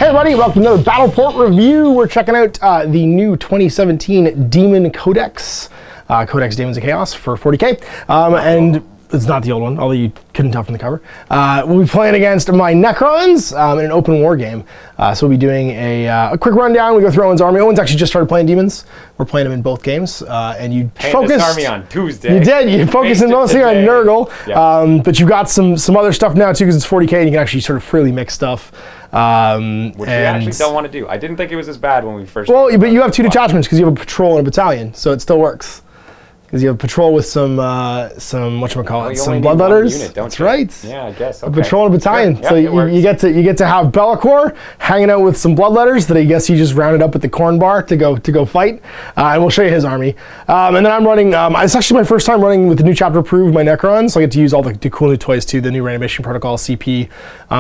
Hey everybody, welcome to another Battleport review. We're checking out the new 2017 Demon Codex, Codex Daemons of Chaos for 40k. And it's not the old one, although you couldn't tell from the cover. We'll be playing against my Necrons in an open war game. So we'll be doing a quick rundown. We go through Owen's army. Owen's actually just started playing demons. We're playing them in both games. And you focused... army on Tuesday. You did. You focused mostly on Nurgle. Yeah. But you've got some other stuff now too, because it's 40k and you can actually sort of freely mix stuff. Which we actually don't want to do. I didn't think it was as bad when we first... Well, but you have two detachments because you have a patrol and a battalion, so it still works. Because you have patrol with some whatchamacallit, some bloodletters. That's right. Yeah, I guess. Okay. A patrol and a battalion. Sure. So Yeah, you get to have Be'lakor hanging out with some bloodletters that I guess he just rounded up at the corn bar to go fight. And we'll show you his army. And then I'm running. It's actually my first time running with the new chapter approved my Necrons, so I get to use all the cool new toys too, the new reanimation protocol, CP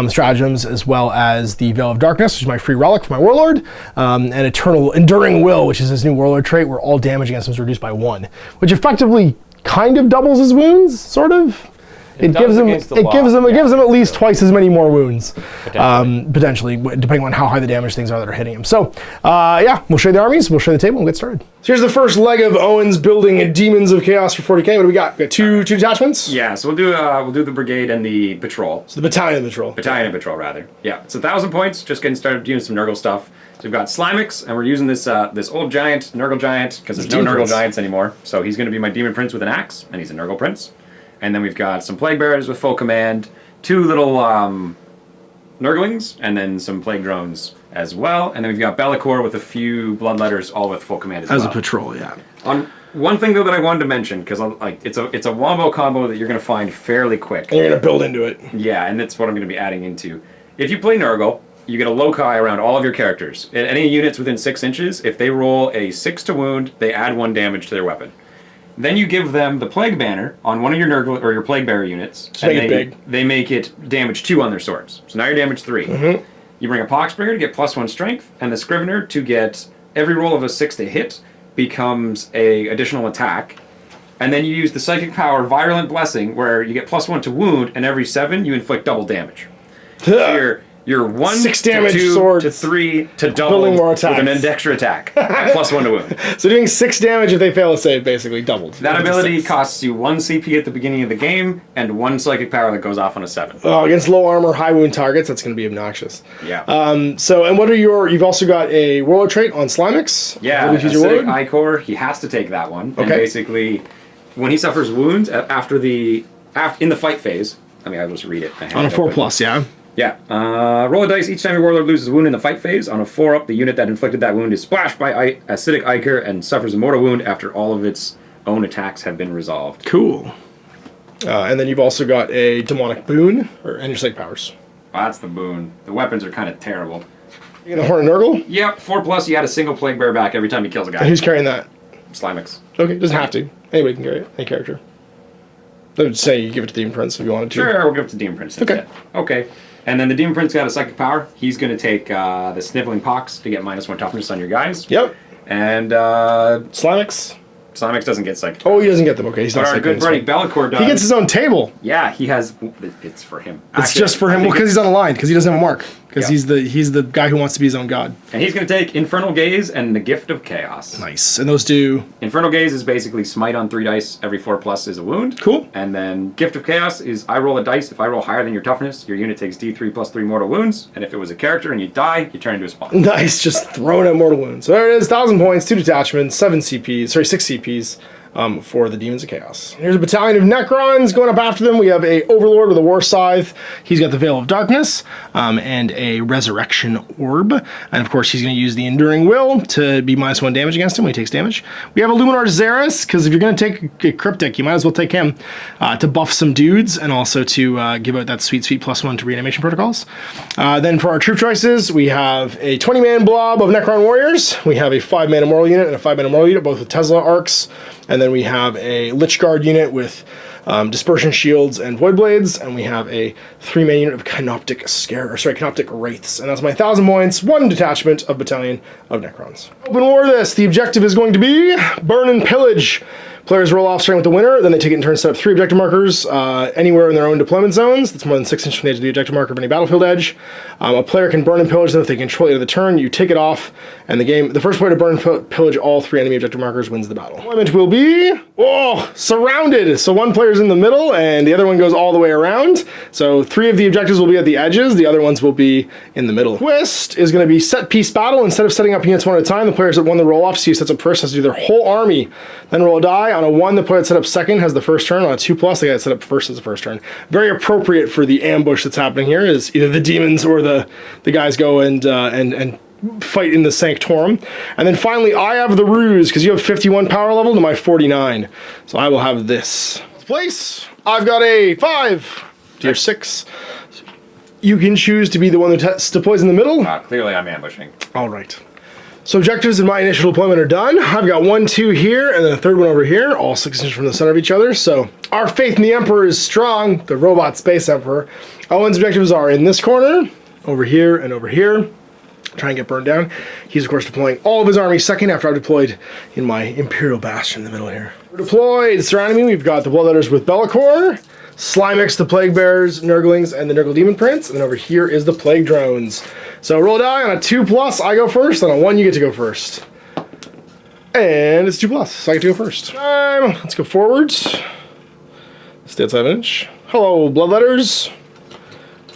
stratagems, as well as the Veil of Darkness, which is my free relic for my warlord, and Eternal Enduring Will, which is his new warlord trait, where all damage against him is reduced by 1, which effectively kind of doubles his wounds, sort of. It gives him at least twice as many more wounds, potentially, depending on how high the damage things are that are hitting him. So, yeah, we'll show you the armies, we'll show you the table, and we'll get started. So here's the first leg of Owen's building Demons of Chaos for 40k. What do we got? We got two detachments? Yeah, so we'll do the brigade and the patrol. So the battalion and patrol. Battalion and patrol, rather. Yeah, it's 1,000 points, just getting started doing some Nurgle stuff. So we've got Slimix, and we're using this this old giant, Nurgle giant, because there's no Nurgle giants anymore. So he's going to be my Demon Prince with an axe, and he's a Nurgle Prince. And then we've got some Plague Bearers with full command, 2 little Nurglings, and then some Plague Drones as well. And then we've got Be'lakor with a few Bloodletters, all with full command as well. As a patrol, yeah. On one thing though that I wanted to mention, because it's a wombo combo that you're going to find fairly quick. And you're going to build into it. Yeah, and that's what I'm going to be adding into. If you play Nurgle, you get a loci around all of your characters. And any units within 6 inches, if they roll a 6 to wound, they add 1 damage to their weapon. Then you give them the Plague Banner on one of your Nurgle or your Plague Bearer units. Just make it big. They make it damage 2 on their swords. So now you're damage 3. Mm-hmm. You bring a Poxbringer to get +1 strength, and the Scrivener to get every roll of a 6 to hit becomes a additional attack. And then you use the Psychic Power Virulent Blessing, where you get +1 to wound, and every 7 you inflict double damage. So you're 1 6 to damage 2 swords, to 3 to double with an extra attack. +1 to wound. So doing 6 damage if they fail a save, basically doubled. That ability costs you 1 CP at the beginning of the game and 1 psychic power that goes off on a 7. Oh, against low armor, high wound targets, that's going to be obnoxious. Yeah. And what are you've also got a warlord trait on Slimix. Yeah, Acidic Ichor, he has to take that one. Okay. And basically, when he suffers wounds in the fight phase, I'll just read it. On a 4+, yeah? Yeah. Roll a dice each time your warlord loses a wound in the fight phase. On a 4-up, the unit that inflicted that wound is splashed by Acidic Ichor and suffers a mortal wound after all of its own attacks have been resolved. Cool. And then you've also got a demonic boon, and your psychic powers. That's the boon. The weapons are kind of terrible. You got a Horn of Nurgle? Yep, 4+, you add a single Plague Bearer back every time he kills a guy. And who's carrying that? Slimix. Okay, doesn't have to. Anybody can carry it, any character. I would say you give it to the Demon Prince if you wanted to. Sure, we'll give it to Demon Prince instead. Okay. And then the Demon Prince got a psychic power. He's going to take the Sniveling Pox to get -1 toughness on your guys. Yep. And Slimix doesn't get psychic. Oh, he doesn't get them. Okay, he's not psychic. But our good buddy Be'lakor does. He gets his own table. Yeah, he has. It's for him. It's just for him. Well, because he's on the line. Because he doesn't have a mark. Because he's the guy who wants to be his own god. And he's going to take Infernal Gaze and the Gift of Chaos. Nice. And those do... Infernal Gaze is basically smite on 3 dice. Every 4+ is a wound. Cool. And then Gift of Chaos is I roll a dice. If I roll higher than your toughness, your unit takes D3 + 3 mortal wounds. And if it was a character and you die, you turn into a spawn. Nice. Just throwing out mortal wounds. So there it is. 1,000 points, 2 detachments, 6 CPs. For the Demons of Chaos. Here's a battalion of Necrons going up after them. We have a Overlord with a War Scythe. He's got the Veil of Darkness and a Resurrection Orb. And of course, he's going to use the Enduring Will to be -1 damage against him when he takes damage. We have a Luminar Xeris, because if you're going to take a Cryptic, you might as well take him to buff some dudes and also to give out that sweet +1 to reanimation protocols. Then for our troop choices, we have a 20-man blob of Necron Warriors. We have a 5-man Immortal unit and a 5-man Immortal unit, both with Tesla arcs. And then we have a Lich Guard unit with Dispersion Shields and Void Blades, and we have a 3-man unit of Canoptic Wraiths. And that's my 1,000 points, 1 detachment of Battalion of Necrons. Open war this. The objective is going to be burn and pillage Players roll off starting with the winner, then they take it in turn to set up 3 objective markers anywhere in their own deployment zones. That's more than 6 inches from the edge of the objective marker of any battlefield edge. A player can burn and pillage them if they control it at the turn. You take it off, and the first player to burn and pillage all 3 enemy objective markers wins the battle. Deployment will be surrounded. So one player's in the middle, and the other one goes all the way around. So 3 of the objectives will be at the edges. The other ones will be in the middle. Twist is going to be set piece battle. Instead of setting up units one at a time, the players that won the roll off, so you sets up first, has to do their whole army, then roll a die. On a 1, the player that set up second has the first turn. On a 2+, they got set up first as the first turn. Very appropriate for the ambush that's happening here, is either the demons or the guys go and fight in the Sanctorum. And then finally, I have the ruse, because you have 51 power level to my 49. So I will have this. Place, I've got a 5 to your 6. You can choose to be the one that deploys in the middle. Clearly I'm ambushing. All right. So objectives in my initial deployment are done. I've got 1, 2 here, and then a third one over here, all 6 inches from the center of each other. So our faith in the Emperor is strong, the robot space Emperor. Owen's objectives are in this corner, over here, and over here. Try and get burned down. He's, of course, deploying all of his army second after I've deployed in my Imperial Bastion in the middle here. We're deployed. Surrounding me, we've got the Bloodletters with Be'lakor, Slimix, the Plague Bearers, Nurglings, and the Nurgle Demon Prince. And then over here is the Plague Drones. So roll a die. On a 2+, I go first. On a 1, you get to go first. And it's 2+, so I get to go first. Let's go forwards. Stay outside an inch. Hello, Bloodletters.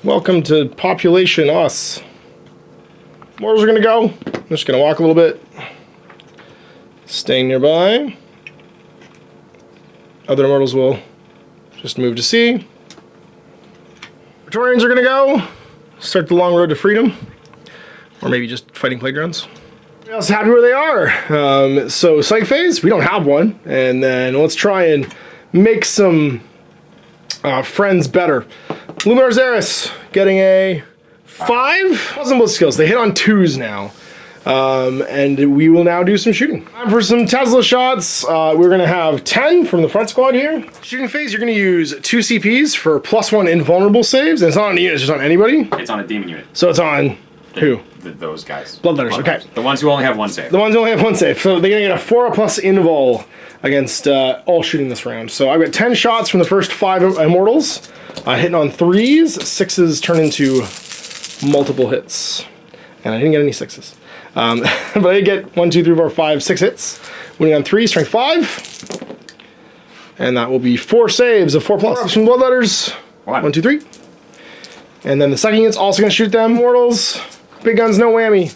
Welcome to Population Us. Mortals are going to go. I'm just going to walk a little bit. Staying nearby. Other immortals will just move to C. Praetorians are going to go. Start the long road to freedom. Or maybe just fighting plague drones. Everybody else happy where they are. So psych phase, we don't have one. And then let's try and make some friends better. Luminar Xeris getting a 5. Possible skills. They hit on 2s now. And we will now do some shooting. Time for some Tesla shots. We're going to have 10 from the front squad here. Shooting phase, you're going to use 2 CPs for +1 invulnerable saves. And it's not on a unit, it's just on anybody. It's on a demon unit. So it's on who? Those guys. Bloodletters, okay. The ones who only have 1 save. The ones who only have 1 save. So they're going to get a 4+ invul against all shooting this round. So I've got 10 shots from the first 5 immortals. Hitting on 3s. 6s turn into multiple hits. And I didn't get any 6s. But I get 1, 2, 3, 4, 5, 6 hits. Winning on 3, strength 5. And that will be 4 saves of 4+. From Bloodletters. 1, 2, 3. And then the second unit's also going to shoot them. Mortals. Big guns, no whammy.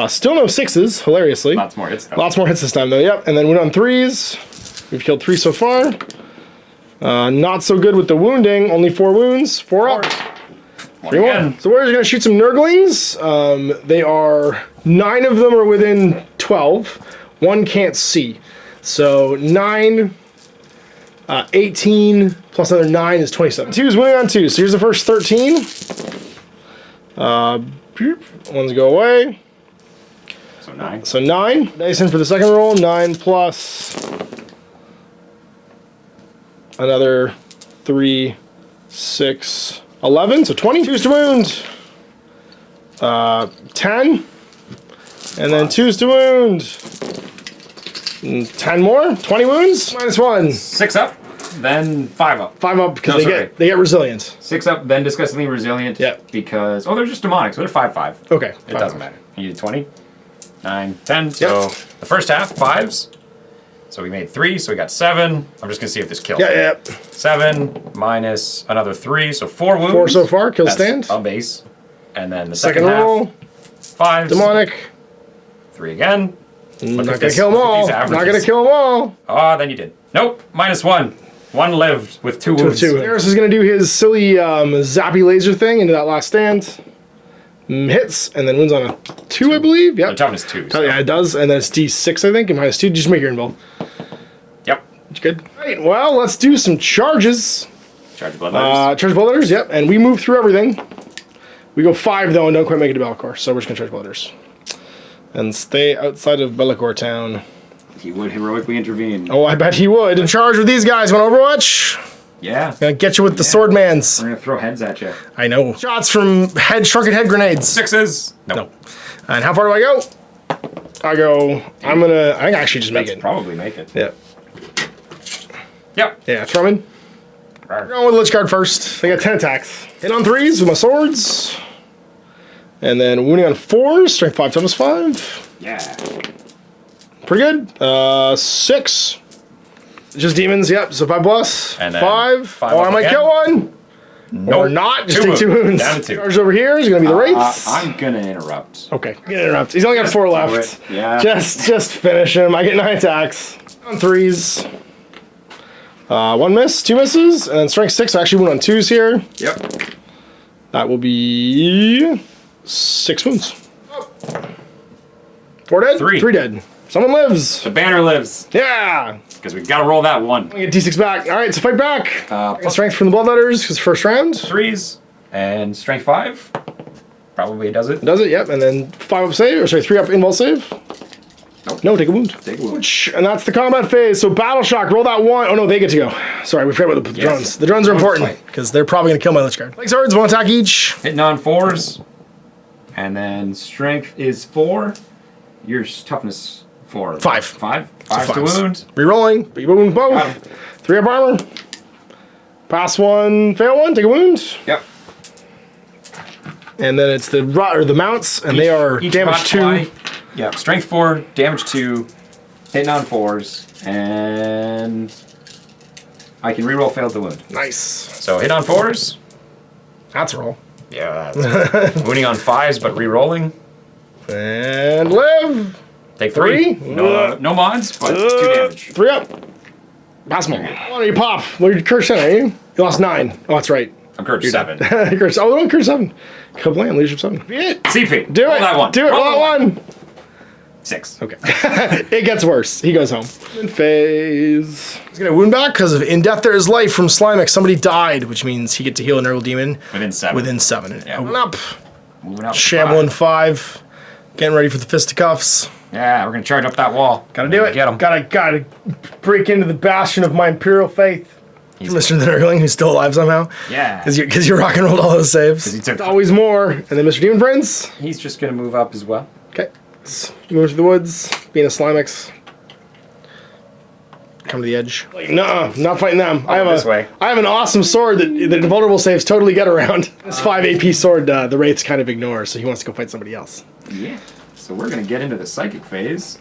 Still no 6s, hilariously. Lots more hits, though. Lots more hits this time, though, yep. And then win on 3s. We've killed 3 so far. Not so good with the wounding. Only 4 wounds. 4 up. 3 1. So Warriors are going to shoot some Nurglings. They are 9 of them are within 12. 1 can't see. So 9, 18 plus another 9 is 27. 2 is winning on 2. So here's the first 13. Ones go away. So 9. So 9. Dice in for the second roll. 9 plus another 3, 6, 11. So 20. 2s to wound. 10. And then 2s to wound. And 10 more. 20 wounds. -1. 6 up, then 5 up. 5 up because they get resilient. 6 up, then disgustingly resilient. Yeah. Because they're just demonic, so they're 5/5. Okay. It doesn't matter. You need 20, 9, 10. So the first half 5s. So we made 3, so we got 7. I'm just gonna see if this kills. Yeah. 7 minus another 3, so 4 wounds. 4 so far. Kill stand. A base. And then the Second second roll. half. 5s. Demonic. 3 again. Not gonna kill them all. Not gonna kill them all. Oh, then you did. Nope. -1. 1 lived with 2 wounds. Harris is gonna do his silly zappy laser thing into that last stand. Hits and then wins on a 2, I believe. Yep. The toughness 2. So. Yeah, it does. And then it's D6, I think, and -2. Just make your invul. Yep. Good. Right. Well, let's do some charges. Charge Bloodletters. Charge Bloodletters. Yep. And we move through everything. We go 5 though, and don't quite make it to Be'lakor, so we're just gonna charge Bloodletters. And stay outside of Be'lakor town. He would heroically intervene. Oh, I bet he would. In charge with these guys. Want Overwatch? Yeah. Gonna get you with the swordmans. We're gonna throw heads at you. I know. Shots from shrunken head grenades. 6s. No. And how far do I go? I go. I'm gonna. I think I actually just make Let's it. probably make it. Yeah. Yep. Yeah. Throw 'em in. We're going with Lich Guard first. I got 10 attacks. Hit on 3s with my swords. And then wounding on 4s. Strength 5 toughness 5. Yeah. Pretty good. 6. Just demons, yep. So 5 plus. And then 5. five Or up I might again. kill one. Nope. Or not. Just Two take 2 wounds. wounds. Down to 2. Charge over here is going to be the Wraiths. I'm gonna interrupt. Okay. Get interrupt. He's only got 4 left. Yeah. Just finish him. I get 9 attacks. On 3s. 1 miss, 2 misses, and then strength 6. I actually wound on 2s here. Yep. That will be 6 wounds. 4 dead? 3. 3 dead. Someone lives. The banner lives Yeah. because we gotta roll that 1. I get D6 back. All right, so fight back. Plus Strength from the Bloodletters because first round. 3s and strength 5. Probably does it. Does it? Yep. And then 5 up save, or sorry, 3 up invul save. Nope. No, take a wound. Take a wound. And that's the combat phase. So Battle Shock, roll that 1. Oh no, they get to go. Sorry, we forgot about the drones. The drones are important because they're probably going to kill my Lich Guard. Leg swords, 1 attack each. Hitting on 4s. And then strength is 4. Your toughness 4. 5. 5? So 5 to fives. wound. Rerolling, but you wound Got both. 3 up armor. Pass 1, fail 1, take a wound. Yep. And then it's the mounts, and they are Each damage bot 2. fly. Yeah, strength 4, damage 2, hitting on 4s, and I can reroll failed to wound. Nice. So hit on 4s. That's a roll. Yeah. Wounding on 5s, but rerolling. And live. Take 3. 3? No mods, but 2 damage. 3 up. Pass them all. Oh, you pop. Well, you're cursed 10, are you? You lost 9. Oh, that's right. I'm cursed 7. You're cursed. Oh, no, cursed 7. Kablam, leadership 7. Be it. CP. Do roll it. that 1. Do it. Roll that 1. 6. Okay. It gets worse. He goes home. In phase. He's gonna wound back because of in death there is life from Slimex. Somebody died, which means he gets to heal a Nurgle Demon Within 7. within 7. Yeah. Moving up. Moving up. Shambling 5. Getting ready for the fisticuffs. Yeah, we're gonna charge up that wall. Gotta do it. Get him. Gotta break into the bastion of my Imperial faith. Mr. the Nurgling, who's still alive somehow. Yeah. Because you rock and rolled all those saves. he took- Always more. And then Mr. Demon Prince. He's just gonna move up as well. Okay. Move to the woods. Being a Slimex. Come to the edge. Like, no, not fighting them. I have this way. I have an awesome sword that the invulnerable saves totally get around. This 5 AP sword, the Wraiths kind of ignore, so he wants to go fight somebody else. Yeah. So we're gonna get into the psychic phase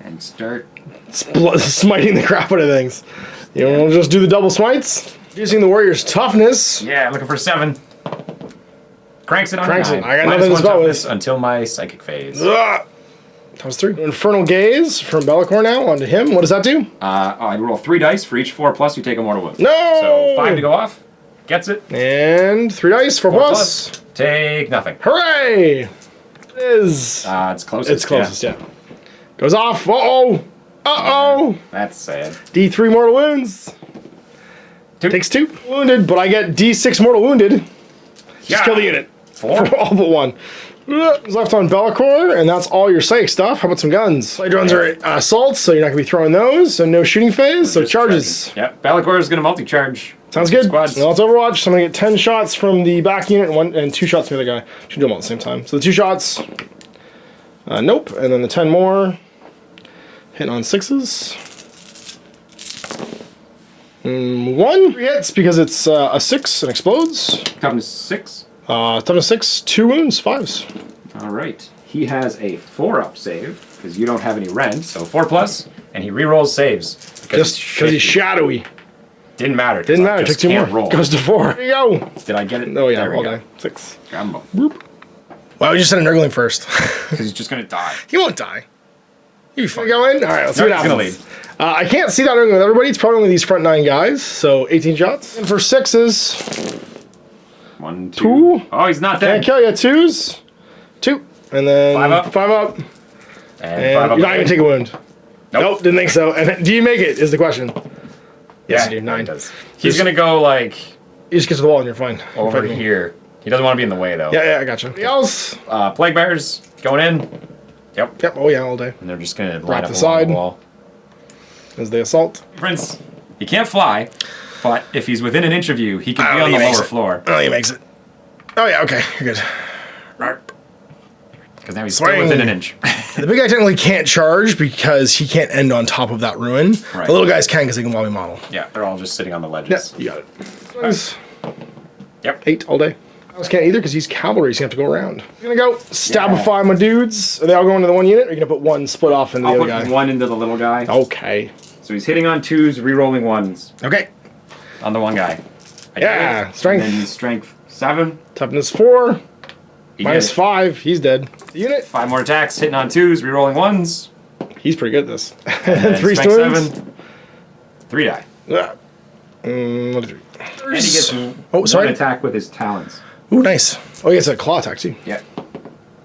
and start. Smiting the crap out of things. You know, we'll just do the double smites. Using the warrior's toughness. Yeah, looking for 7. Cranks it on Cranks it. 9. I got Minus nothing to 1 spell with. toughness until my psychic phase. Ugh. That was 3. Infernal Gaze from Bellicor now onto him. What does that do? I roll 3 dice for each 4 plus. You take a mortal wound. No! So 5 to go off. Gets it. And 3 dice, 4 plus. Take nothing. Hooray! It is. It's closest. It's closest, yeah. Goes off. Uh-oh. Uh-oh. That's sad. D3 mortal wounds. 2. Takes 2. Wounded, but I get D6 mortal wounded. Just kill the unit. 4. For all but 1. Is left on Bellicor, and that's all your psychic stuff. How about some guns? Light drones are assaults, so you're not going to be throwing those. So no shooting phase, so charges. Yep. Bellicor is going to multi-charge. Sounds good. Squads. Well, it's Overwatch, so I'm going to get 10 shots from the back unit and 2 shots from the other guy. Should do them all at the same time. So the 2 shots. Nope. And then the 10 more. Hitting on 6s. 1 hits because it's a 6 and explodes. Toughness 6. Toughness 6, 2 wounds, 5s. All right. He has a 4-up save because you don't have any rend, so 4 plus, and he rerolls saves Just because he's shadowy. Didn't matter. Didn't matter. Took 2 more. Roll. Goes to 4. There you go. Did I get it? Oh yeah, There we all go. day. 6. Grab him Whoop. Why would you send a Nurgling first? because he's just gonna die. He won't die. He'll be fine. Go in. All right, let's see No, what he's gonna happens. I can't see that Nurgling with everybody. It's probably only these front 9 guys. So 18 shots. And for 6s, 1, 2. 2. Oh, he's not can't dead. kill you. 2s, 2, and then 5 up. 5 up. And And 5 up. you're not even take a wound. Nope, didn't think so. And do you make it? Is the question. Yes, Yeah, you do. 9. he does. He's gonna go like You just get to the wall and you're fine. over Fight me. here. He doesn't want to be in the way though. Yeah, I gotcha. Anything else? Plague bears going in. Yep. Yep. Oh yeah, all day. And they're just gonna Wrap line up the along side. the wall. As they assault. Prince, he can't fly, but if he's within an inch of you, he can be on he the makes lower it. floor. Oh, he makes it. Oh yeah, okay, you're good. because now he's still within an inch. The big guy technically can't charge because he can't end on top of that ruin. Right. The little guys can because they can volley model. Yeah, they're all just sitting on the ledges. Yeah, you got it. Nice. Yep. 8 all day. Chaos can't either because he's cavalry, so you have to go around. You're gonna go stabify my dudes. Are they all going to the one unit, or are you gonna put one split off into the other guy? I'll put one into the little guy. Okay. So he's hitting on 2s, re-rolling 1s. Okay. On the one guy. Yeah, strength. And then he's strength 7. Toughness 4. He Minus did. 5. He's dead. The unit. 5 more attacks, hitting on 2s, re-rolling 1s. He's pretty good at this. And 3 strength stones. 7. 3 die. Yeah. 1, 2, 3. And he gets one attack with his talons. Ooh, nice. Oh, he gets a claw attack too. Yeah.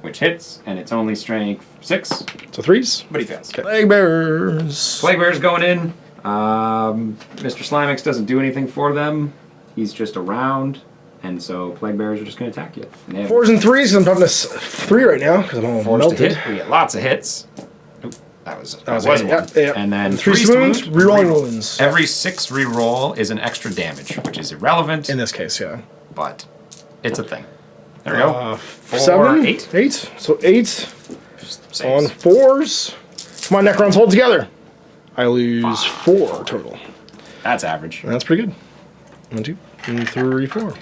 Which hits, and it's only strength 6. So 3s. But he fails. Okay. Plague bearers. Plague Bear's going in. Mr. Slimix doesn't do anything for them. He's just around. And so Plague Bearers are just going to attack you. And they have 4s and 3s, because I'm toughness 3 right now, because I'm all forced melted. to hit. We get lots of hits. Oop, that was was one. it. Yeah. And then 3 wounds, rerolling wounds. Every 6 reroll is an extra damage, which is irrelevant. In this case, yeah. But it's a thing. There we go. 7, 8. 8. So 8 Just on saves. 4s. Come on, Necrons, hold together. I lose 4 total. That's average. That's pretty good. 1, 2, 3, 4.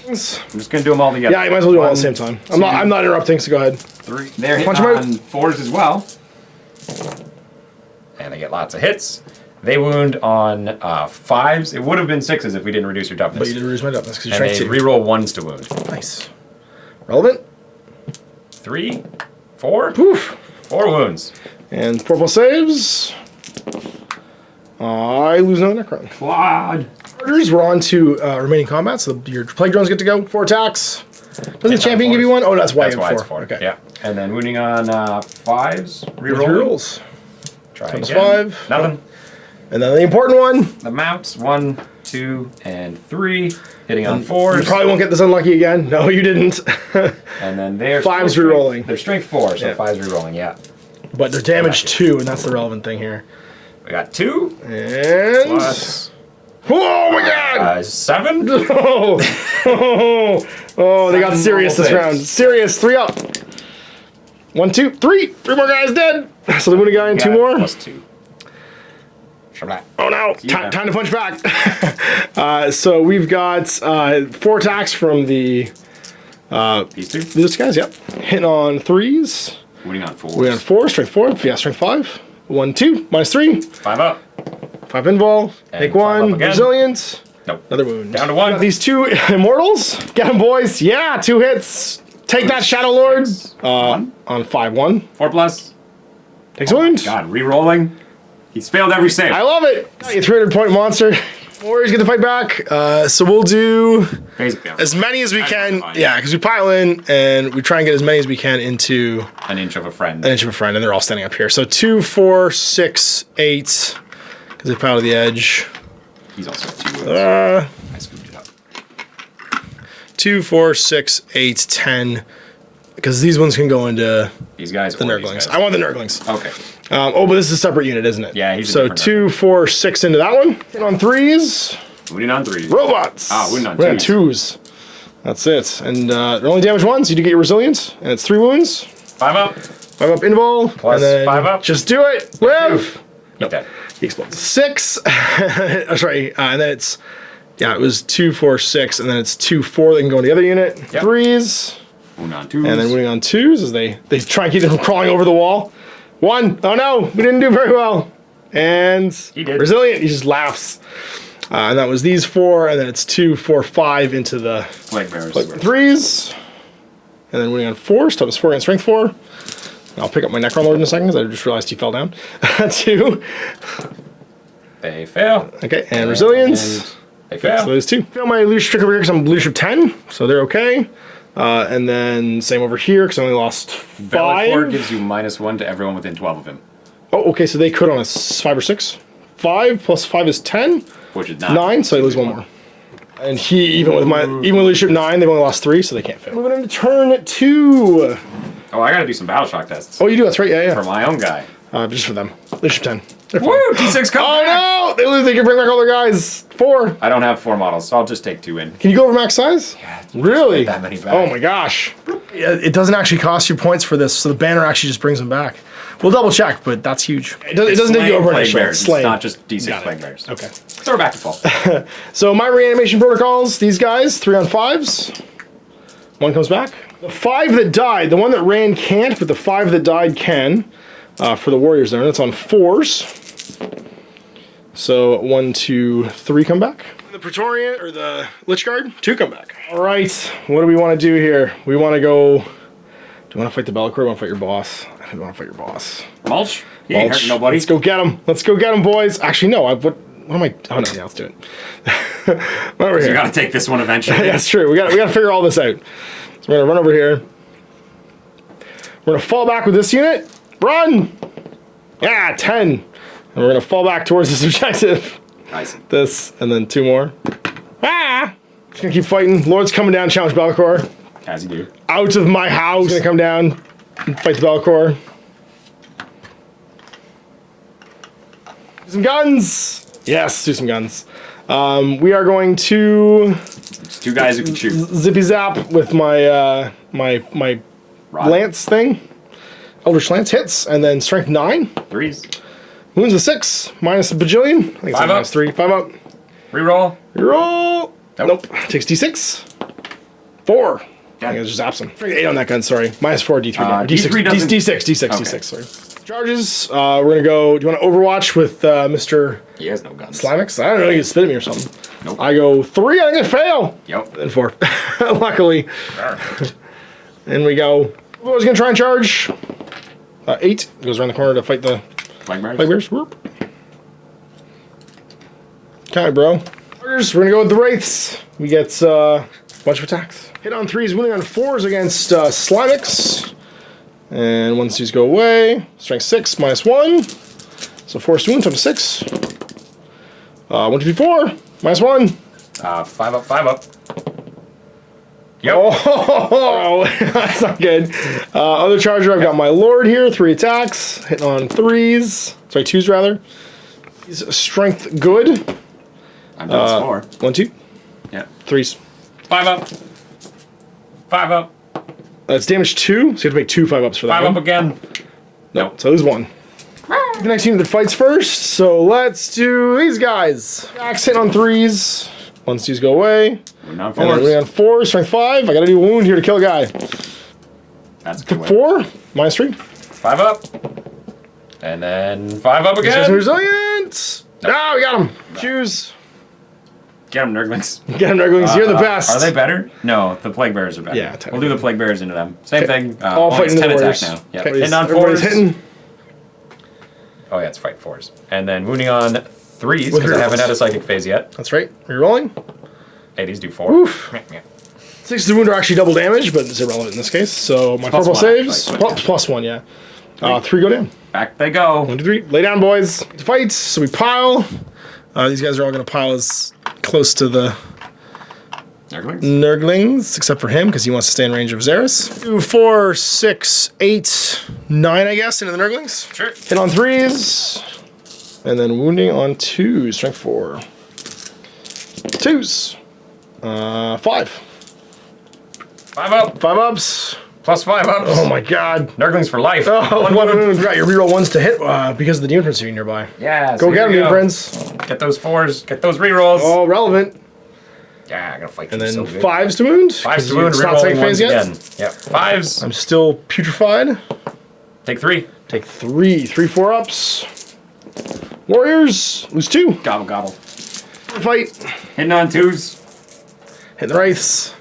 I'm just gonna do them all together. Yeah, you might as well do them all at the same time. I'm not interrupting, so go ahead. 3. They're hitting Punch 'em out. on 4s as well. And they get lots of hits. They wound on 5s. It would have been 6s if we didn't reduce your toughness. But you did reduce my toughness because you're And strength they 2. reroll 1s to wound. Nice. Relevant. 3, 4. Poof. 4 wounds. And purple saves. I lose another Necron. Quad. Starters, we're on to remaining combat, so your plague drones get to go. 4 attacks. Doesn't the champion give you 1? Oh, that's why That's you why have it's 4. 4. Okay. Yeah. And then wounding on 5s. With Reroll. rolls. Try Times again. 5. Nothing. And then the important one. The mounts 1, 2, and 3. Hitting on 4s. You probably won't get this unlucky again. No, you didn't. And then they're 5s still rerolling. They're strength 4, so Yeah. 5s rerolling, yeah. But they're damage 2, and that's the relevant thing here. We got 2 And. plus Oh my god! 7. Oh, they got Seven serious this normal round. saves. Serious, 3 up. 1, 2, 3. 3 more guys dead. So the wounded guy and 2 more. Plus 2. Shablat. Oh no! Yeah. Time to punch back. So we've got 4 attacks from the These 2. these guys. Yep, hitting on 3s. Wounding on 4s. We on 4, strength 4. Yeah, strength 5. 1, 2, minus 3. 5 up. 5 invul. And Make 5 1. up again. Resilience. Nope. Another wound. Down to 1. Got these 2 immortals. Get them, boys. Yeah, 2 hits. Take that, Shadow Lord. 1. On 5-1. 4 plus. Takes a wound. God, re-rolling. He's failed every save. I love it. Got you 300-point monster. Warriors get to fight back. So we'll do Basically, as many as we can. fine. Yeah, because we pile in and we try and get as many as we can into an inch of a friend. an inch of a friend, and they're all standing up here. So 2, 4, 6, 8, because they pile to the edge. He's also 2 wounds. I scooped it up. 2, 4, 6, 8, 10. Because these ones can go into These guys the or these Nurglings. guys? I want the Nurglings. Okay. But this is a separate unit, isn't it? Yeah, he's a so different 2, 4, 6 into that one. Hit on 3s. Wounding on 3s. Robots. Wounding on We're 2s. 2s. That's it. And they're only damage 1, so you do get your resilience. And it's 3 wounds. 5 up. 5 up invul. Plus and then 5 up. Just do it. Live. Nope. Dead. He explodes. 6. Oh, sorry. And then it's, yeah, it was 2, 4, 6. And then it's 2, 4 that can go in the other unit. Yep. 3s. Wound on 2s. And then winning on 2s as they try and keep them from crawling over the wall. 1. Oh no, we didn't do very well. And He did. resilient, he just laughs. And that was these 4, and then it's 2, 4, 5 into the Plague Bearers. 3s. And then winning on 4s, toughness 4 and strength 4. I'll pick up my Necron Lord in a second because I just realized he fell down. 2. They fail. Okay, and resilience. And they fail. So those 2. Fail my leadership trick over here because I'm leadership 10, so they're okay. And then same over here because I only lost 5. Bellator gives you -1 to everyone within 12 of him. Oh, okay, so they could on a 5 or 6. 5 plus 5 is 10. Which is not 9, so I lose 1 more. And he, even with leadership 9, they've only lost 3, so they can't fail. Moving into turn 2. Oh, I gotta do some battle shock tests. Oh, you do, that's right, yeah, For my own guy. Just for them. Leadership 10. They're fine. Woo! D6 come back. Oh no! They lose. They can bring back all their guys. 4. I don't have 4 models, so I'll just take 2 in. Can you go over max size? Yeah. Really? That many back. Oh my gosh. Yeah, it doesn't actually cost you points for this, so the banner actually just brings them back. We'll double check, but that's huge. It doesn't take you over plague initial. bears. It's not just D6 plague bears. Okay. So we're back to full. So my reanimation protocols, these guys, 3 on 5s. 1 comes back. The 5 that died, the one that ran can't, but the 5 that died can. For the warriors there, and it's on 4s. So 1, 2, 3 come back. The Praetorian, or the Lich Guard, 2 come back. All right, what do we want to do here? We want to go, do you want to fight the Bellicor or want to fight your boss? I think we want to fight your boss. Mulch? He ain't hurting nobody. Let's go get him. Let's go get him, boys. Actually, no, what am I, oh no, yeah, let's do it. Over here. You gotta take this one eventually. Yeah, that's true. We gotta figure all this out. So we're gonna run over here. We're gonna fall back with this unit. Run! Yeah, 10. And we're gonna fall back towards this objective. Nice. This, and then 2 more. Ah! Just gonna keep fighting. Lord's coming down, challenge Bellicor. As you do. Out of my house. He's gonna come down and fight the Bellicor. Do some guns! Yes, do some guns. We are going to It's 2 guys who can shoot. zippy zap with my my Rod. lance thing. Eldritch Lance hits, and then strength 9. 3s. Wounds a 6, minus a bajillion. I think it's 5 minus up. 3. 5 up. Reroll. Reroll. Nope. Takes D6. 4. Yeah. I think it just zaps him. 8 on that gun, sorry. Minus 4 D3 damage. D3 doesn't- D6, Okay. sorry. Charges. We're gonna go. Do you want to Overwatch with Mr. He has no guns. Slimix? I don't know. You can spit at me or something. Nope. I go 3. I think I fail. Yep. Then 4. Luckily. And we go. I was gonna try and charge. 8 goes around the corner to fight the Plague bears? plague bears. Whoop. Okay, bro. We're gonna go with the wraiths. We get a bunch of attacks. Hit on 3s, winning on 4s against Slimix. And once these go away, strength 6 minus 1. So force wound times 6. 1, 2, 3, 4 minus 1. 5 up, 5 up. Yep. Oh, that's not good. Other charger, I've got my Lord here, 3 attacks, hitting on 3s. Sorry, 2s rather. He's strength good. I'm doing 4. 1, 2, Yeah. 3s. 5 up. 5 up. It's damage 2, so you have to make 2 5 ups for that. 5 one. up again. Nope. So there's 1. The next unit that fights first, so let's do these guys. Axe hit on 3s. Once these go away. We're not And then 4s. we on 4, strength 5. I gotta do a wound here to kill a guy. That's a good win. 4, minus 3. 5 up. And then 5 up He's again. resilient. Nope. Ah, we got him. Choose. Get him, Nurglings. Get him, Nurglings. You're the best. Are they better? No, the Plague Bears are better. Yeah, we'll do the Plague Bears into them. Same thing. All fighting it's the 10 warriors. attack now. Yep. Okay. Hitting on Everybody's 4s. hitting. Oh, yeah, it's fight 4s. And then wounding on 3s, With because I haven't rerolls. had a psychic phase yet. That's right. Rerolling. 80s do 4. Oof. 6 to wound are actually double damage, but it's irrelevant in this case. So my Plus 4 1, saves. actually, but Plus 1, yeah. 3 go down. Back they go. 1, 2, 3. Lay down, boys. Fights. So we pile. These guys are all going to pile as close to the Nurglings? Nurglings, except for him, because he wants to stay in range of Xeris. 2, 4, 6, 8, 9, I guess, into the Nurglings. Sure. Hit on 3s. And then wounding on 2, strength 4. 2s. 5. 5 up. 5 ups. Plus 5 ups. Oh my god. Nurglings for life. Oh, one wound. Got your reroll 1s to hit because of the Demon Prince being nearby. Yeah. Go so get him, here we Demon go. Prince. Get those 4s. Get those rerolls. Oh, relevant. Yeah, I'm gonna fight And you then so good. 5s to wound. 5s to wound. It's not Rerolling second phase ones yet. again. Yep. 5s. I'm still putrefied. Take 3. Take 3. 3 4 ups. Warriors. Lose 2. Gobble gobble. Fight. Hitting on 2s. Hitting the Wraiths.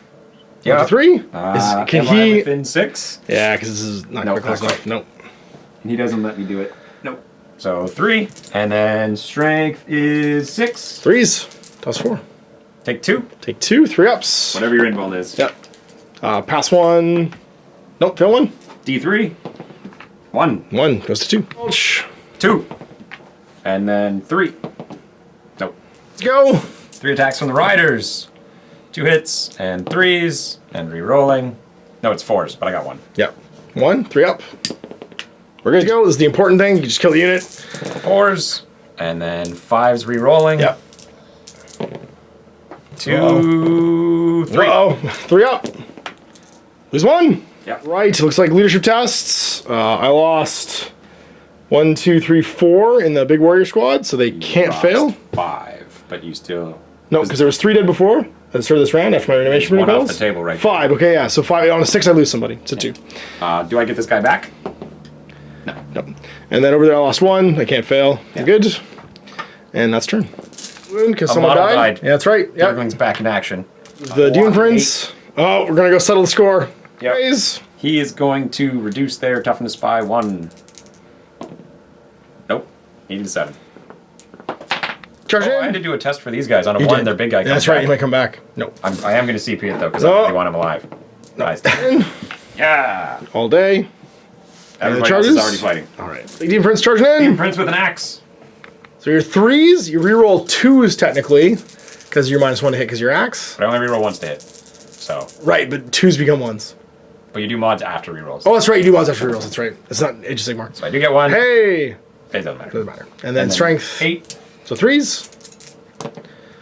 Yeah. 3. Can Can am I he? within 6? Yeah, because this is not Nope, quite close not enough. Nope. He doesn't let me do it. Nope. So 3. And then strength is 6. 3s. Toss 4. Take 2. Take 2. 3 ups. Whatever your invuln is. Yep. Pass 1. Nope. Fail 1. D3. 1. 1 goes to 2. Ouch. 2. And then 3. Nope. Let's go. 3 attacks from the Riders. 2 hits and 3s and re-rolling. No, it's 4s, but I got 1. Yep. 1. 3 up. We're good to go. This is the important thing. You just kill the unit. 4s, and then 5s re-rolling. Yep. 2, 3. Uh-oh. 3 up. Lose 1. Yep. Right. Looks like leadership tests. I lost 1, 2, 3, 4 in the big warrior squad, so they can't fail. 5, but you still... No, because there was 3 dead before at the start of this round after my reanimation one protocols. off the table right 5. Okay, yeah. So 5 on a 6, I lose somebody. So 2. Do I get this guy back? No. And then over there, I lost 1. I can't fail. Yeah. Good. And that's turn. Because someone model died. died. Yeah, that's right. Yep. Nurgling's back in action. The Demon Prince. Oh, we're gonna go settle the score. Yep. Raise. He is going to reduce their toughness by 1. Nope. He needs 7. Charge in. I had to do a test for these guys. On a You 1, did. their big guy comes That's right. back. He might come back. No. I am going to CP it, though, because No. I really want him alive. Nice. Yeah. All day. Everybody else charges? is already fighting. All right. Big Demon Prince charging in. Demon Prince with an axe. So your 3s, you reroll 2s technically, because you're -1 to hit because you're axe. But I only reroll once to hit. So. Right, but 2s become 1s. But you do mods after rerolls. Oh, that's right. You do mods after rerolls. That's right. It's not Age of Sigmar. So I do get 1. Hey. It doesn't matter. Doesn't matter. And then strength. 8. So 3s.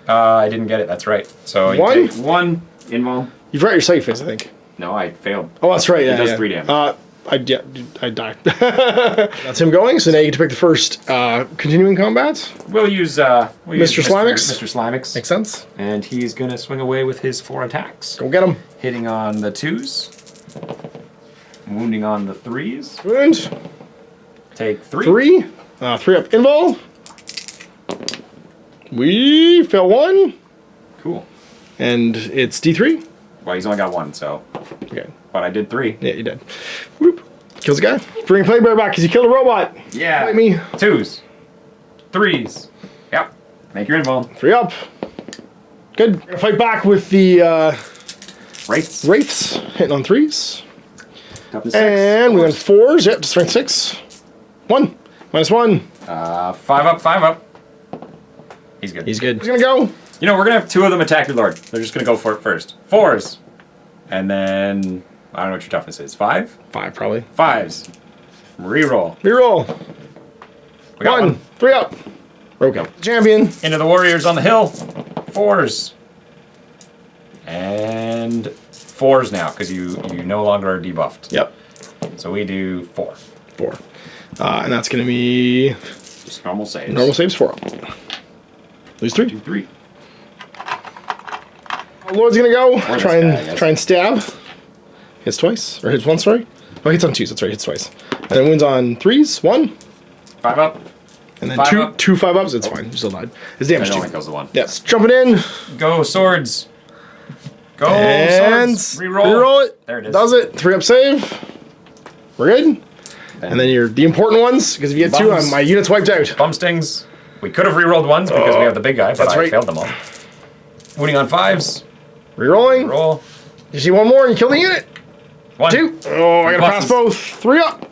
I didn't get it. That's right. So you 1? take 1 invul. You've got your sight phase, I think. No, I failed. Oh, that's right. Yeah, does yeah. 3 damage. I die. That's him going. So now you get to pick the first continuing combat. We'll use Mr. Slimix? Mr. Slimix. Makes sense. And he's gonna swing away with his 4 attacks. Go get him. Hitting on the 2s. Wounding on the 3s. Wound. Take 3. 3. 3 up invul. We fail 1. Cool. And it's D3. Well, he's only got 1, so. Okay. But I did 3. Yeah, you did. Whoop. Kills a guy. Bring Plague Bear back because you killed a robot. Yeah. Fight me. 2s. 3s. Yep. Make your invul. 3 up. Good. Gonna fight back with the Wraiths. Wraiths. Hitting on 3s. Toughness 6. And we went 4s. Yep, strength 6. 1. -1. 5 up, 5 up. He's good. He's good. He's gonna go. You know, we're gonna have 2 of them attack your lord. They're just gonna go for it first. 4s. And then, I don't know what your toughness is. 5? 5 probably. 5s. Reroll. Reroll. We got 1. 3 up. Okay. Champion. Into the warriors on the hill. 4s. And 4s now, because you no longer are debuffed. Yep. So we do 4. 4. And that's gonna be Just normal saves. normal saves 4 up. Lose 3. 2, 3. Lord's gonna go. Or Try this guy, I guess. and stab. Hits twice. Or hits once, sorry. Oh, hits on 2s, that's right, hits twice. And then wounds on 3s. 1. 5 up. And then 5 two up. 2 5 ups. It's fine. You still died. His damage It only 2. kills the 1. Yes. Jumping in. Go swords. Go And swords. Reroll. reroll it. There it is. Does it. 3 up save. We're good. And then you're the important ones, because if you get 2, Bums. my unit's wiped out. Bum stings. We could have rerolled 1s because we have the big guy, but That's I right. failed them all. Wounding on 5s. Rerolling. Roll. You see one more and you kill the unit. 1. 2. Oh, I gotta pass Buses. both. 3 up.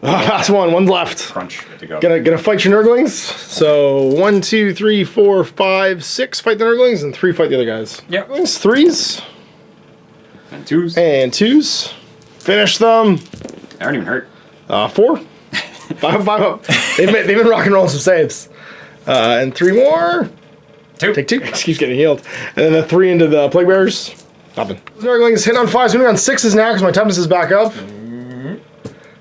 Pass 1. 1's left. Crunch. Good to go. Gonna fight your Nurglings. So 1, 2, 3, 4, 5, 6 fight the Nurglings, and 3 fight the other guys. Yep. Nurglings, 3s And 2s. and 2s. Finish them. They aren't even hurt. 4. 5 up. They've been rock and rolling some saves. And 3 more. 2. Take 2. Just keeps getting healed. And then the 3 into the Plague Bearers. Nothing. Nurglings hit on 5s. Moving on 6s now because my toughness is back up.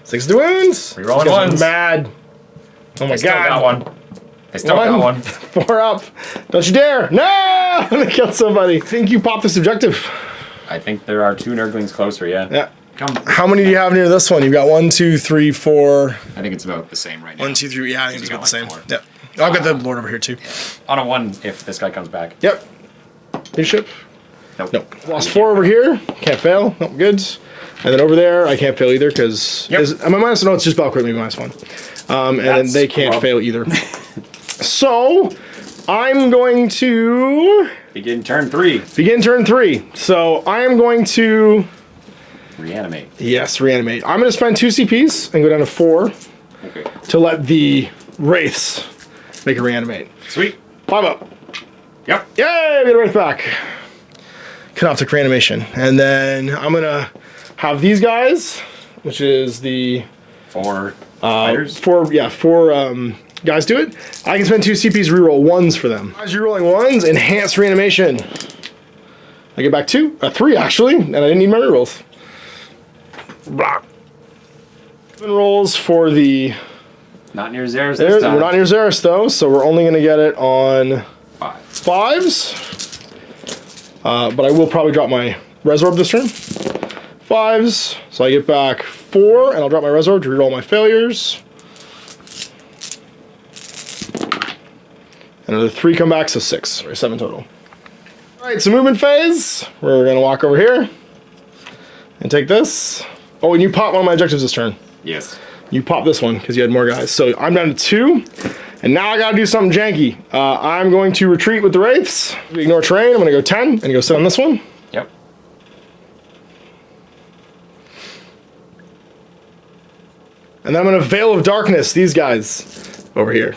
6 to wounds. Rerolling These guys are 1s. mad. Oh my Still god. got 1. They still got 1. 4 up. Don't you dare. No! They killed somebody. I think you popped this objective. I think there are 2 Nurglings closer, yeah. Yeah. Come. How many do you have near this one? You've got 1, 2, 3, 4. I think it's about the same right now. 1, 2, 3. Yeah, I think it's You about the got same. like 4. Yep. I've got the Lord over here too. On a 1 if this guy comes back. Yep. Leadership. Nope. Nope. Lost 4 over here. Can't fail. Nope. Good. And then over there, I can't fail either because am I minus? No, it's just battle crit, maybe -1. And then they can't fail either. So I'm going to Begin turn 3. begin turn 3. So I am going to Reanimate. reanimate. I'm going to spend 2 CPs and go down to 4 Okay. to let the wraiths make a reanimate. Sweet. 5 up. Yep. Yay! We get a wraith back. Canoptic reanimation, and then I'm gonna have these guys, which is the 4 fighters. Four guys do it. I can spend 2 CPs, reroll 1s for them. As you're rolling 1s, enhanced reanimation. I get back 3 actually, and I didn't need my rerolls. Blah. 7 rolls for the. Not near Xeris this time. We're not near Xeris though, so we're only going to get it on 5s. But I will probably drop my Resorb this turn. 5s, so I get back 4, and I'll drop my Resorb to reroll my failures. Another 3 come back, so 6, or 7 total. Alright, so movement phase. We're going to walk over here and take this. Oh, and you pop one of my objectives this turn. Yes. You pop this one because you had more guys. So I'm down to 2, and now I got to do something janky. I'm going to retreat with the Wraiths. We ignore terrain. I'm going to go 10 and go sit on this one. Yep. And then I'm going to Veil of Darkness these guys over here.